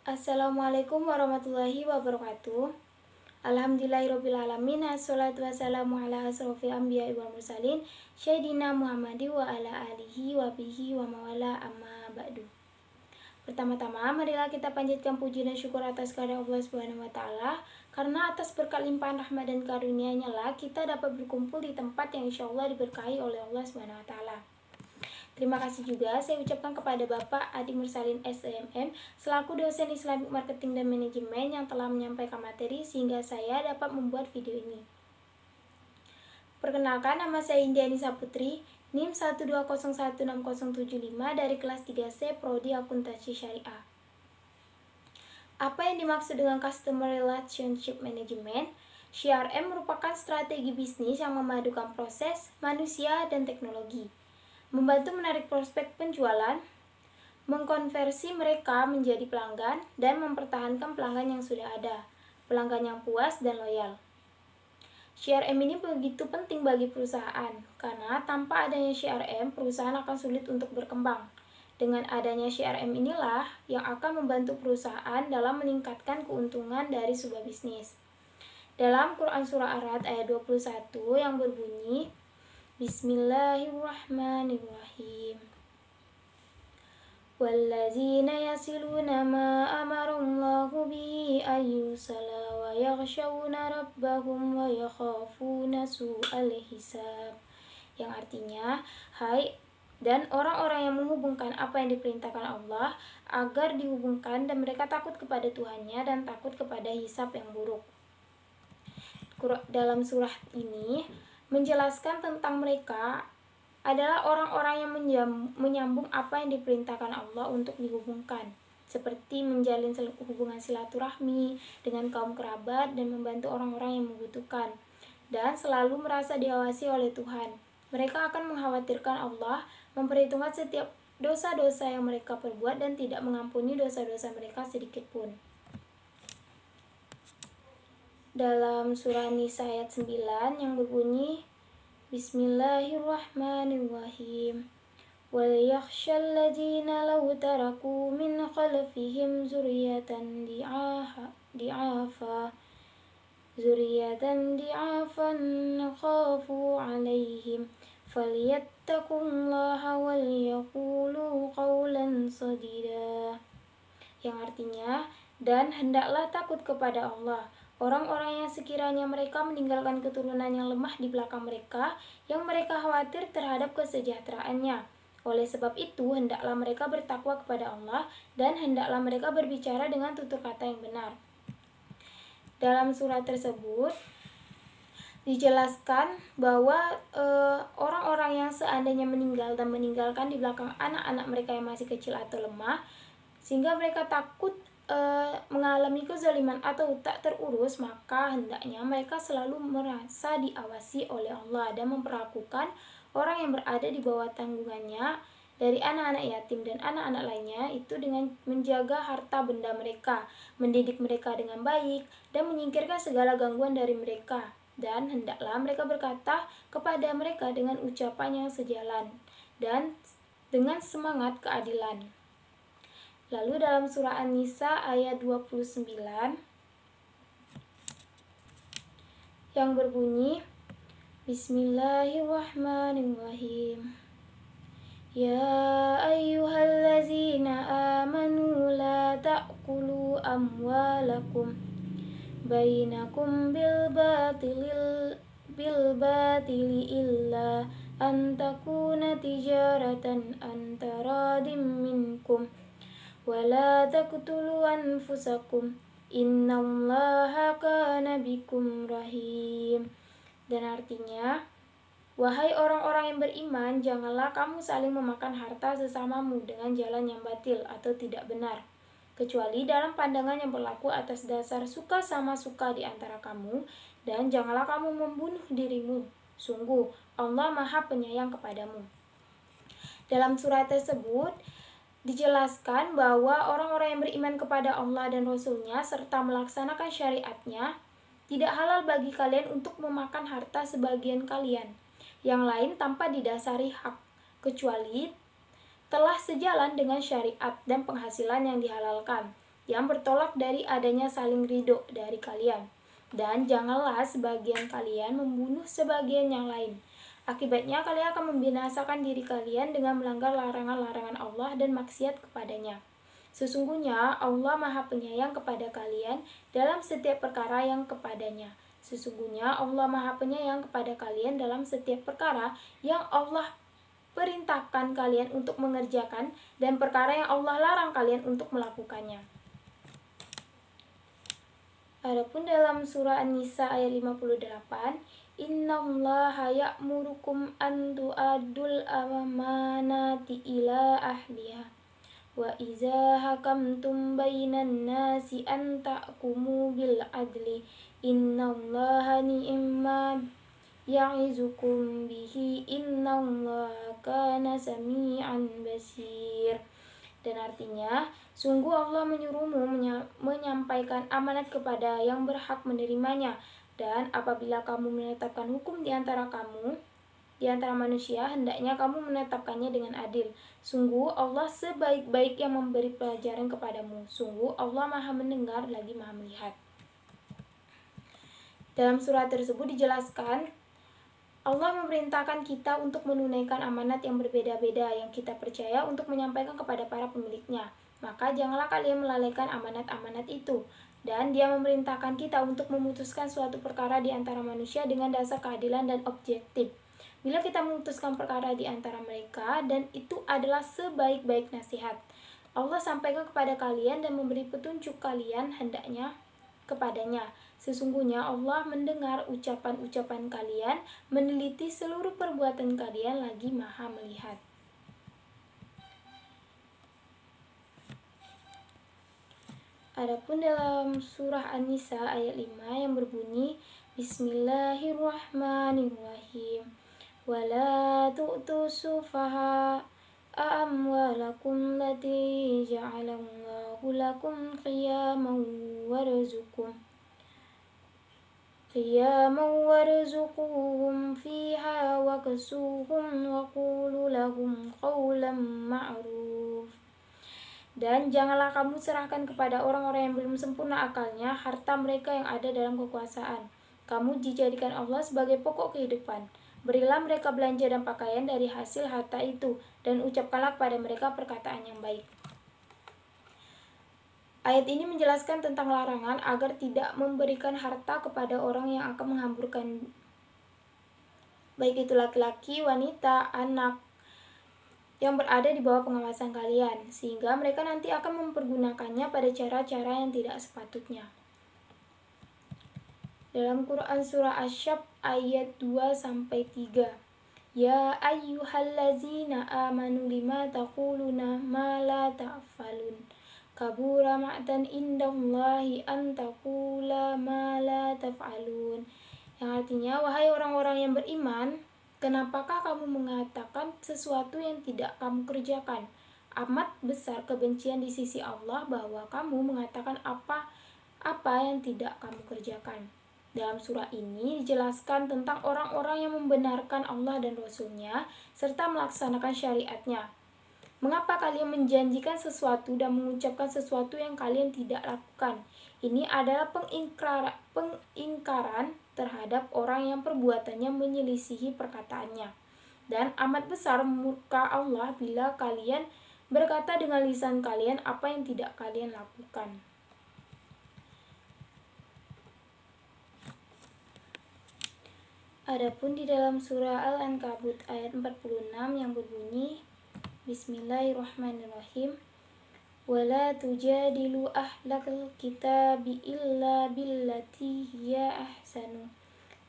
Assalamualaikum warahmatullahi wabarakatuh. Alhamdulillahirrabbilalamin. Assalatu wassalamu ala asrofil anbiya'i wal mursalin Sayyidina Muhammadi wa ala alihi wa bihi wa mawala amma ba'du. Pertama-tama, marilah kita panjatkan puji dan syukur atas kehadirat Allah Subhanahu wa taala, karena atas berkat limpahan rahmat dan karunia-Nya lah kita dapat berkumpul di tempat yang insyaallah diberkahi oleh Allah Subhanahu wa taala. Terima kasih juga saya ucapkan kepada Bapak Adi Mursalin SEMM selaku dosen Islamic Marketing dan Manajemen yang telah menyampaikan materi sehingga saya dapat membuat video ini. Perkenalkan, nama saya Indiani Saputri, NIM 1201675 dari kelas 3C Prodi Akuntansi Syariah. Apa yang dimaksud dengan Customer Relationship Management? CRM merupakan strategi bisnis yang memadukan proses, manusia, dan teknologi. Membantu menarik prospek penjualan, mengkonversi mereka menjadi pelanggan, dan mempertahankan pelanggan yang sudah ada, pelanggan yang puas dan loyal. CRM ini begitu penting bagi perusahaan, karena tanpa adanya CRM, perusahaan akan sulit untuk berkembang. Dengan adanya CRM inilah yang akan membantu perusahaan dalam meningkatkan keuntungan dari sebuah bisnis. Dalam Quran Surah Ar-Ra'd ayat 21 yang berbunyi, Bismillahirrahmanirrahim. Wallazina yasiluna ma amarallahu bihi ayyusala wa yakhshawna rabbahum wa yakhafuna su'al hisab. Yang artinya, hai dan orang-orang yang menghubungkan apa yang diperintahkan Allah agar dihubungkan dan mereka takut kepada Tuhannya dan takut kepada hisab yang buruk. Dalam surah ini menjelaskan tentang mereka adalah orang-orang yang menyambung apa yang diperintahkan Allah untuk dihubungkan, seperti menjalin hubungan silaturahmi dengan kaum kerabat dan membantu orang-orang yang membutuhkan, dan selalu merasa diawasi oleh Tuhan. Mereka akan mengkhawatirkan Allah, memperhitungkan setiap dosa-dosa yang mereka perbuat dan tidak mengampuni dosa-dosa mereka sedikit pun. Dalam surah Nisa ayat 9 yang berbunyi Bismillahirrahmanirrahim. Wal yakhshal ladzina law taraku min khalfihim dzurriyyatan di'afan khafu 'alaihim falyattaqullaha wal yaqulu qawlan sadida. Yang artinya, dan hendaklah takut kepada Allah orang-orang yang sekiranya mereka meninggalkan keturunan yang lemah di belakang mereka, yang mereka khawatir terhadap kesejahteraannya. Oleh sebab itu, hendaklah mereka bertakwa kepada Allah, dan hendaklah mereka berbicara dengan tutur kata yang benar. Dalam surat tersebut, dijelaskan bahwa orang-orang yang seandainya meninggal dan meninggalkan di belakang anak-anak mereka yang masih kecil atau lemah, sehingga mereka takut mengalami kezaliman atau tak terurus, maka hendaknya mereka selalu merasa diawasi oleh Allah dan memperlakukan orang yang berada di bawah tanggungannya dari anak-anak yatim dan anak-anak lainnya itu dengan menjaga harta benda mereka, mendidik mereka dengan baik, dan menyingkirkan segala gangguan dari mereka. Dan hendaklah mereka berkata kepada mereka dengan ucapan yang sejalan dan dengan semangat keadilan. Lalu dalam surah An-Nisa ayat 29 yang berbunyi Bismillahirrahmanirrahim. Ya ayyuhallazina amanu la ta'kulu amwalakum bainakum bil batili illa an takuna tijaratan antaradim minkum wala taqtulu anfusakum innallaha kana bikum rahim. Dan artinya, wahai orang-orang yang beriman, janganlah kamu saling memakan harta sesamamu dengan jalan yang batil atau tidak benar, kecuali dalam pandangan yang berlaku atas dasar suka sama suka di antara kamu, dan janganlah kamu membunuh dirimu. Sungguh, Allah Maha Penyayang kepadamu. Dalam surat tersebut, dijelaskan bahwa orang-orang yang beriman kepada Allah dan Rasul-Nya serta melaksanakan syariatnya, tidak halal bagi kalian untuk memakan harta sebagian kalian yang lain tanpa didasari hak, kecuali telah sejalan dengan syariat dan penghasilan yang dihalalkan. yang bertolak dari adanya saling ridho dari kalian. Dan janganlah sebagian kalian membunuh sebagian yang lain. Akibatnya kalian akan membinasakan diri kalian dengan melanggar larangan-larangan Allah dan maksiat kepadanya. Sesungguhnya Allah Maha Penyayang kepada kalian dalam setiap perkara yang kepadanya. Sesungguhnya Allah Maha Penyayang kepada kalian dalam setiap perkara yang Allah perintahkan kalian untuk mengerjakan dan perkara yang Allah larang kalian untuk melakukannya. Adapun dalam surah An-Nisa ayat 58, Innallaha ya'murukum an tu'addul amanati ila ahliha wa iza hakamtum bainan nasi an tahkumu bil adli innallaha ni'ma ya'izukum bihi innallaha kana sami'an basir. Dan artinya, sungguh Allah menyuruhmu menyampaikan amanat kepada yang berhak menerimanya. Dan apabila kamu menetapkan hukum di antara manusia, hendaknya kamu menetapkannya dengan adil. Sungguh Allah sebaik-baik yang memberi pelajaran kepadamu. Sungguh Allah Maha mendengar lagi Maha melihat. Dalam surat tersebut dijelaskan, Allah memerintahkan kita untuk menunaikan amanat yang berbeda-beda yang kita percaya untuk menyampaikan kepada para pemiliknya. Maka janganlah kalian melalaikan amanat-amanat itu. Dan Dia memerintahkan kita untuk memutuskan suatu perkara di antara manusia dengan dasar keadilan dan objektif. Bila kita memutuskan perkara di antara mereka, dan itu adalah sebaik-baik nasihat, Allah sampaikan kepada kalian dan memberi petunjuk kalian hendaknya kepadanya. Sesungguhnya Allah mendengar ucapan-ucapan kalian, meneliti seluruh perbuatan kalian, lagi Maha melihat. Adapun dalam surah An-Nisa ayat 5 yang berbunyi, Bismillahirrahmanirrahim. Wala tu'tu sufaha amwalakum lati ja'alallahu lakum qiyaman warzuquhum fiha waksuhum wa qulu lahum qawlan ma'ruf. Dan janganlah kamu serahkan kepada orang-orang yang belum sempurna akalnya harta mereka yang ada dalam kekuasaan. Kamu dijadikan Allah sebagai pokok kehidupan. Berilah mereka belanja dan pakaian dari hasil harta itu, dan ucapkanlah kepada mereka perkataan yang baik. Ayat ini menjelaskan tentang larangan agar tidak memberikan harta kepada orang yang akan menghamburkan, baik itu laki-laki, wanita, anak, yang berada di bawah pengawasan kalian, sehingga mereka nanti akan mempergunakannya pada cara-cara yang tidak sepatutnya. Dalam Quran surah Asy-Syaff ayat 2-3, Ya ayyuhallazina amanu lima taquluna ma la ta'falun kabura ma'tan indallahi an taqula ma la taf'alun. Yang artinya, wahai orang-orang yang beriman, kenapakah kamu mengatakan sesuatu yang tidak kamu kerjakan? Amat besar kebencian di sisi Allah bahwa kamu mengatakan apa yang tidak kamu kerjakan. Dalam surah ini dijelaskan tentang orang-orang yang membenarkan Allah dan Rasul-Nya serta melaksanakan syariatnya. Mengapa kalian menjanjikan sesuatu dan mengucapkan sesuatu yang kalian tidak lakukan? Ini adalah pengingkaran terhadap orang yang perbuatannya menyelisihi perkataannya. Dan amat besar murka Allah bila kalian berkata dengan lisan kalian apa yang tidak kalian lakukan. Adapun di dalam surah Al-Ankabut ayat 46 yang berbunyi, Bismillahirrahmanirrahim. Wala tujadilu ahlakal kitabi illa billati hiya ahsanu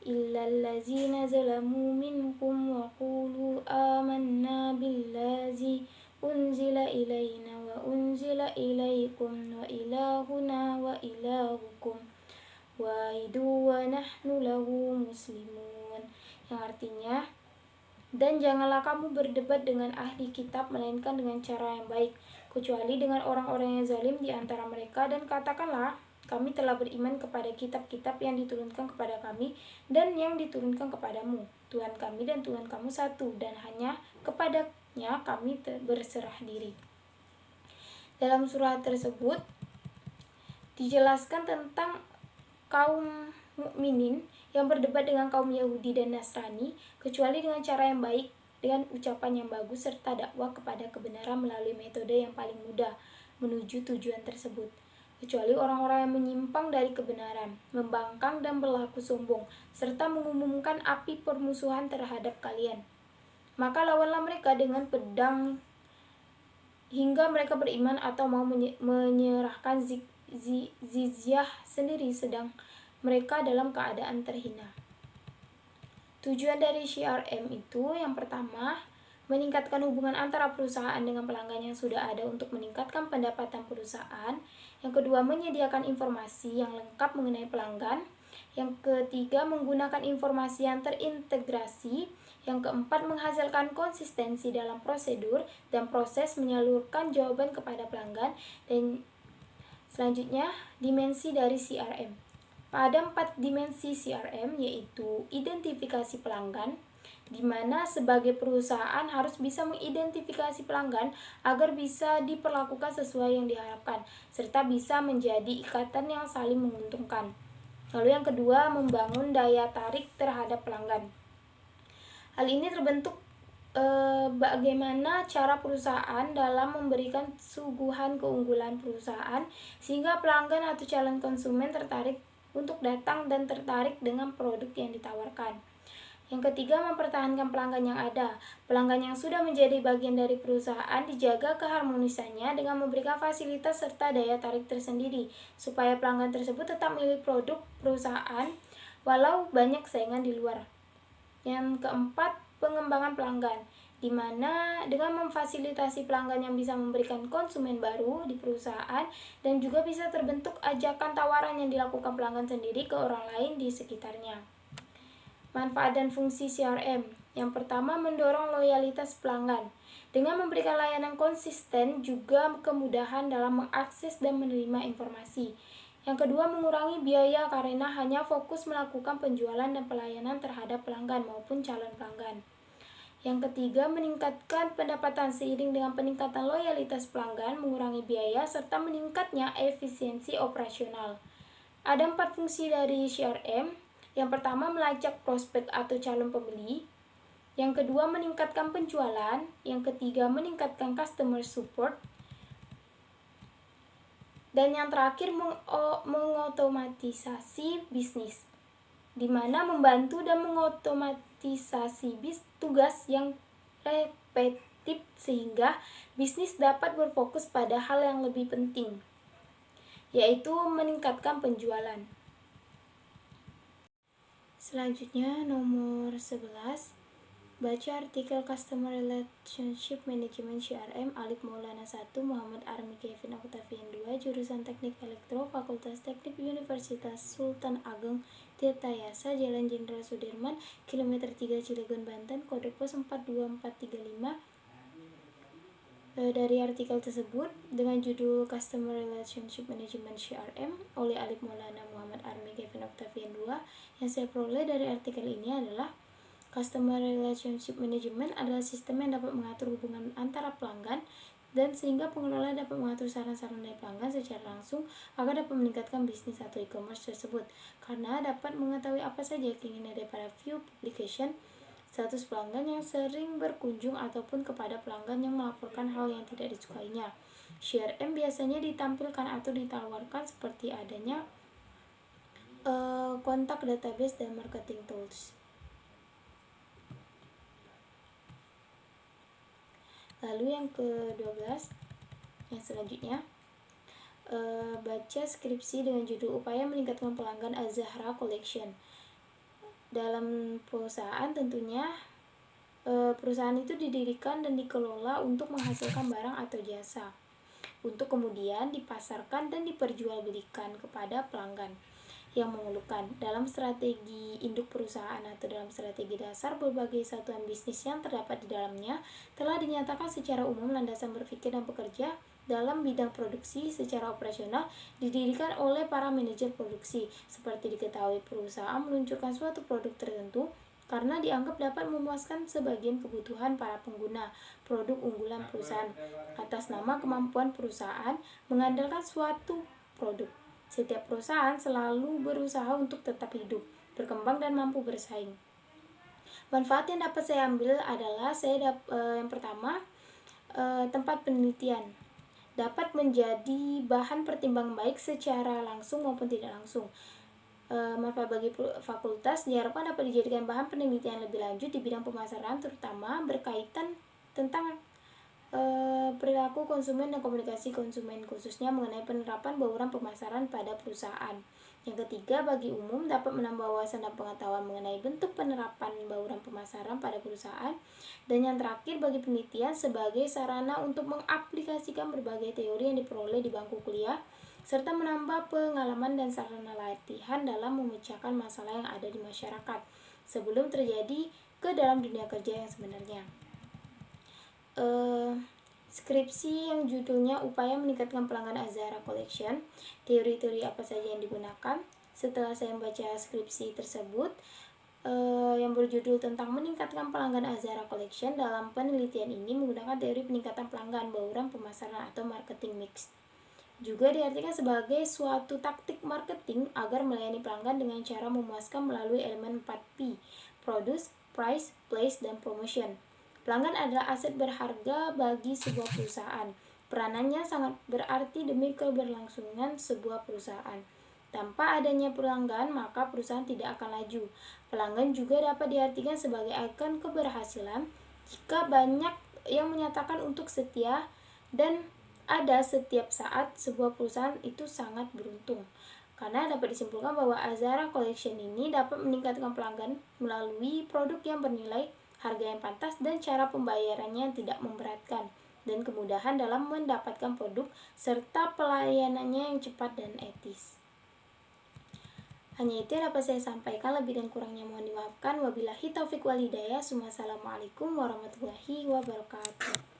illa allazina zalamu minkum wa qulu amanna billazi unzila ilayna wa unzila ilaykum wa ilahuna wa ilahukum wahidu wa nahnu lahu muslimun. Yang artinya, dan janganlah kamu berdebat dengan ahli kitab melainkan dengan cara yang baik, kecuali dengan orang-orang yang zalim di antara mereka, dan katakanlah, kami telah beriman kepada kitab-kitab yang diturunkan kepada kami dan yang diturunkan kepadamu. Tuhan kami dan Tuhan kamu satu, dan hanya kepadanya kami berserah diri. Dalam surah tersebut dijelaskan tentang kaum mukminin yang berdebat dengan kaum Yahudi dan Nasrani, kecuali dengan cara yang baik, dengan ucapan yang bagus, serta dakwah kepada kebenaran melalui metode yang paling mudah menuju tujuan tersebut. Kecuali orang-orang yang menyimpang dari kebenaran, membangkang dan berlaku sombong, serta mengumumkan api permusuhan terhadap kalian. Maka lawanlah mereka dengan pedang hingga mereka beriman atau mau menyerahkan zizyah sendiri sedang mereka dalam keadaan terhina. Tujuan dari CRM itu yang pertama, meningkatkan hubungan antara perusahaan dengan pelanggan yang sudah ada untuk meningkatkan pendapatan perusahaan. Yang kedua, menyediakan informasi yang lengkap mengenai pelanggan. Yang ketiga, menggunakan informasi yang terintegrasi. Yang keempat, menghasilkan konsistensi dalam prosedur dan proses menyalurkan jawaban kepada pelanggan. Dan selanjutnya, dimensi dari CRM. Pada 4 dimensi CRM, yaitu identifikasi pelanggan, di mana sebagai perusahaan harus bisa mengidentifikasi pelanggan agar bisa diperlakukan sesuai yang diharapkan, serta bisa menjadi ikatan yang saling menguntungkan. Lalu yang kedua, membangun daya tarik terhadap pelanggan. Hal ini terbentuk bagaimana cara perusahaan dalam memberikan suguhan keunggulan perusahaan sehingga pelanggan atau calon konsumen tertarik untuk datang dan tertarik dengan produk yang ditawarkan. Yang ketiga, mempertahankan pelanggan yang ada. Pelanggan yang sudah menjadi bagian dari perusahaan dijaga keharmonisannya dengan memberikan fasilitas serta daya tarik tersendiri supaya pelanggan tersebut tetap memilih produk perusahaan walau banyak saingan di luar. Yang keempat, pengembangan pelanggan, di mana dengan memfasilitasi pelanggan yang bisa memberikan konsumen baru di perusahaan dan juga bisa terbentuk ajakan tawaran yang dilakukan pelanggan sendiri ke orang lain di sekitarnya. Manfaat dan fungsi CRM. Yang pertama, mendorong loyalitas pelanggan. Dengan memberikan layanan konsisten juga kemudahan dalam mengakses dan menerima informasi. Yang kedua, mengurangi biaya karena hanya fokus melakukan penjualan dan pelayanan terhadap pelanggan maupun calon pelanggan. Yang ketiga, meningkatkan pendapatan seiring dengan peningkatan loyalitas pelanggan, mengurangi biaya, serta meningkatnya efisiensi operasional. Ada 4 fungsi dari CRM. Yang pertama, melacak prospek atau calon pembeli. Yang kedua, meningkatkan penjualan. Yang ketiga, meningkatkan customer support. Dan yang terakhir, mengotomatisasi bisnis, di mana membantu dan mengotomatisasi tugas yang repetitif sehingga bisnis dapat berfokus pada hal yang lebih penting, yaitu meningkatkan penjualan. Selanjutnya nomor 11, baca artikel Customer Relationship Management CRM Alif Maulana 1, Muhammad Army Kevin Octavian 2, jurusan Teknik Elektro, Fakultas Teknik Universitas Sultan Ageng Tirtayasa, Jalan Jenderal Sudirman, kilometer 3 Cilegon, Banten, kode pos 42435. Dari artikel tersebut dengan judul Customer Relationship Management CRM oleh Alif Maulana Muhammad Army Kevin Octavian 2, yang saya peroleh dari artikel ini adalah Customer Relationship Management adalah sistem yang dapat mengatur hubungan antara pelanggan dan sehingga pengelola dapat mengatur saran-saran dari pelanggan secara langsung agar dapat meningkatkan bisnis atau e-commerce tersebut, karena dapat mengetahui apa saja keinginan daripada view publication, status pelanggan yang sering berkunjung ataupun kepada pelanggan yang melaporkan hal yang tidak disukainya. CRM biasanya ditampilkan atau ditawarkan seperti adanya kontak database dan marketing tools. Lalu yang ke-12, yang selanjutnya, baca skripsi dengan judul Upaya Meningkatkan Pelanggan Az-Zahra Collection. Dalam perusahaan tentunya perusahaan itu didirikan dan dikelola untuk menghasilkan barang atau jasa untuk kemudian dipasarkan dan diperjualbelikan kepada pelanggan yang memerlukan. Dalam strategi induk perusahaan atau dalam strategi dasar, berbagai satuan bisnis yang terdapat di dalamnya telah dinyatakan secara umum landasan berpikir dan bekerja dalam bidang produksi secara operasional didirikan oleh para manajer produksi. Seperti diketahui, perusahaan meluncurkan suatu produk tertentu karena dianggap dapat memuaskan sebagian kebutuhan para pengguna produk unggulan perusahaan atas nama kemampuan perusahaan mengandalkan suatu produk. Setiap perusahaan selalu berusaha untuk tetap hidup, berkembang, dan mampu bersaing. Manfaat yang dapat saya ambil adalah yang pertama, tempat penelitian dapat menjadi bahan pertimbangan baik secara langsung maupun tidak langsung. Manfaat bagi fakultas diharapkan dapat dijadikan bahan penelitian lebih lanjut di bidang pemasaran, terutama berkaitan tentang perilaku konsumen dan komunikasi konsumen, khususnya mengenai penerapan bauran pemasaran pada perusahaan. Yang ketiga, bagi umum dapat menambah wawasan dan pengetahuan mengenai bentuk penerapan bauran pemasaran pada perusahaan. Dan yang terakhir, bagi penelitian sebagai sarana untuk mengaplikasikan berbagai teori yang diperoleh di bangku kuliah, serta menambah pengalaman dan sarana latihan dalam memecahkan masalah yang ada di masyarakat sebelum terjadi ke dalam dunia kerja yang sebenarnya. Skripsi yang judulnya Upaya Meningkatkan Pelanggan Azhara Collection, teori-teori apa saja yang digunakan. Setelah saya membaca skripsi tersebut yang berjudul tentang meningkatkan pelanggan Azhara Collection, dalam penelitian ini menggunakan teori peningkatan pelanggan bauran pemasaran atau marketing mix. Juga diartikan sebagai suatu taktik marketing agar melayani pelanggan dengan cara memuaskan melalui elemen 4P, Produce, Price, Place, dan Promotion. Pelanggan adalah aset berharga bagi sebuah perusahaan. Peranannya sangat berarti demi keberlangsungan sebuah perusahaan. Tanpa adanya pelanggan, maka perusahaan tidak akan laju. Pelanggan juga dapat diartikan sebagai ikon keberhasilan jika banyak yang menyatakan untuk setia dan ada setiap saat. Sebuah perusahaan itu sangat beruntung, karena dapat disimpulkan bahwa Azhara Collection ini dapat meningkatkan pelanggan melalui produk yang bernilai, harga yang pantas, dan cara pembayarannya yang tidak memberatkan, dan kemudahan dalam mendapatkan produk, serta pelayanannya yang cepat dan etis. Hanya itu yang dapat saya sampaikan, lebih dan kurangnya mohon dimaafkan. Wabillahi taufiq wal hidayah. Wassalamualaikum warahmatullahi wabarakatuh.